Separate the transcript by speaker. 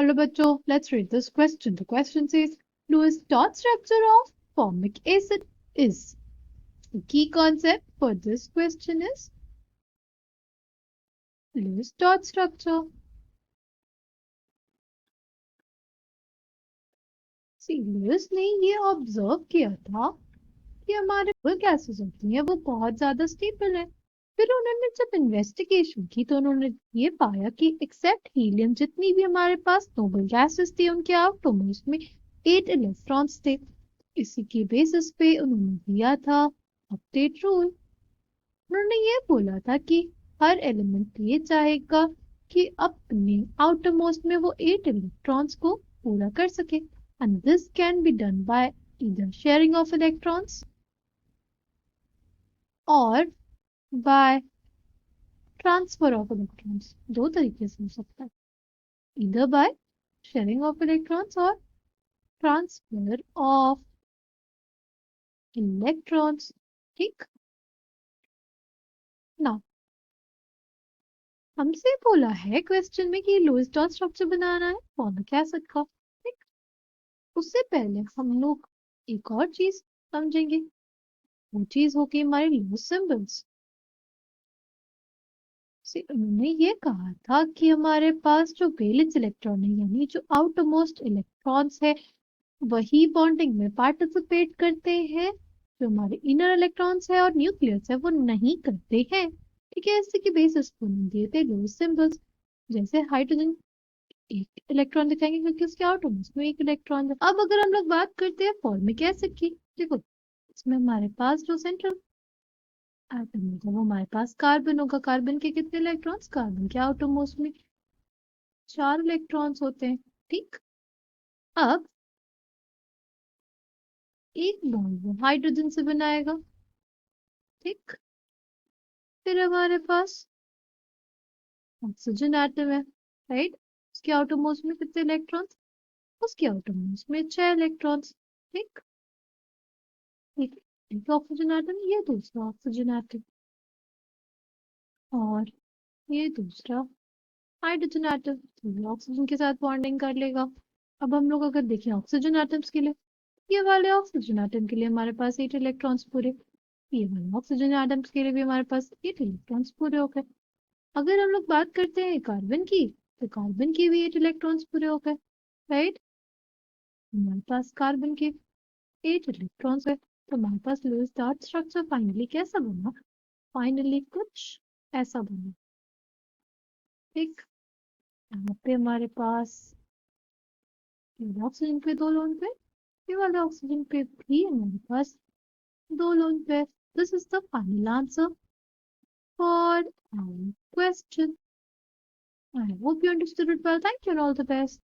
Speaker 1: Hello, bachcho. Let's read this question. The question says, Lewis dot structure of formic acid is. The key concept for this question is Lewis dot structure. See, Lewis ने ये observe किया था कि हमारे वो gases होती हैं वो बहुत ज्यादा स्टेबल है। फिर उन्होंने जब इन्वेस्टिगेशन की तो उन्होंने ये पाया कि एक्सेप्ट हीलियम जितनी भी हमारे पास नोबल गैसेस थी उनके आटोम्स में 8 इलेक्ट्रॉन्स थे। इसी की बेसिस पे उन्होंने दिया था अपडेट रूल। उन्होंने ये बोला था कि हर एलिमेंट ये चाहेगा कि अपने आउटर मोस्ट में वो 8 इलेक्ट्रॉन्स को पूरा कर सके and this can be done by either sharing of electrons or by transfer of electrons। दो तरीके से हो सकता है, either by sharing of electrons or transfer of electrons। ठीक ना, हमसे बोला है क्वेश्चन में कि लुईस डॉट स्ट्रक्चर बनाना है फॉर्मिक एसिड का। ठीक, उससे पहले हम लोग एक और चीज समझेंगे, वो चीज होगी हमारे लुईस सिंबल्स। उन्होंने ये कहा था कि हमारे पास जो वैलेंस इलेक्ट्रॉन है यानी जो आउटरमोस्ट इलेक्ट्रॉन्स है वही बॉन्डिंग में पार्टिसिपेट करते हैं, जो हमारे इनर इलेक्ट्रॉन्स है और न्यूक्लियस है वो नहीं करते हैं। ठीक है, इसी के बेसिस पर दिए थे लुईस सिंबल्स। जैसे हाइड्रोजन एक इलेक्ट्रॉन दिखाएंगे क्योंकि उसके आटोम्स में एक इलेक्ट्रॉन है। अब अगर हम लोग बात करते हैं फॉर्मिक एसिड की, देखो इसमें हमारे पास जो सेंट्रल एटम होगा वो हमारे पास कार्बन होगा। कार्बन के कितने इलेक्ट्रॉन्स, कार्बन के आटोम्स में 4 इलेक्ट्रॉन्स होते हैं। ठीक, अब एक बॉन्ड वो हाइड्रोजन से बनाएगा। ठीक, फिर हमारे पास ऑक्सीजन एटम है, राइट। उसके आटोम्स में कितने इलेक्ट्रॉन्स, उसके आटोम्स में 6 इलेक्ट्रॉन्स। ठीक, एक ऑक्सीजन एटम, ये दूसरा ऑक्सीजन एटम और ये दूसरा हाइड्रोजन एटम, तो ऑक्सीजन के साथ बॉन्डिंग कर लेगा। अब हम लोग अगर देखें ऑक्सीजन एटम्स के लिए, ये वाले ऑक्सीजन एटम के लिए हमारे पास 8 इलेक्ट्रॉन्स पूरे, ये वाले ऑक्सीजन एटम्स के लिए भी हमारे पास 8 इलेक्ट्रॉन्स पूरे हो गए। अगर हम लोग बात करते हैं कार्बन की, तो कार्बन के भी 8 इलेक्ट्रॉन्स पूरे हो गए, राइट। हमारे पास कार्बन के 8 इलेक्ट्रॉन्स है, तो हमारे पास लुईस डॉट स्ट्रक्चर फाइनली कैसा बना, फाइनली कुछ ऐसा बना। ठीक, यहाँ पे हमारे पास ऑक्सीजन पे 2 लोन पे, ये वाले ऑक्सीजन पे भी हमारे पास 2 लोन पे। This is the final answer for our question. I hope you understood it well. Thank you and all the best.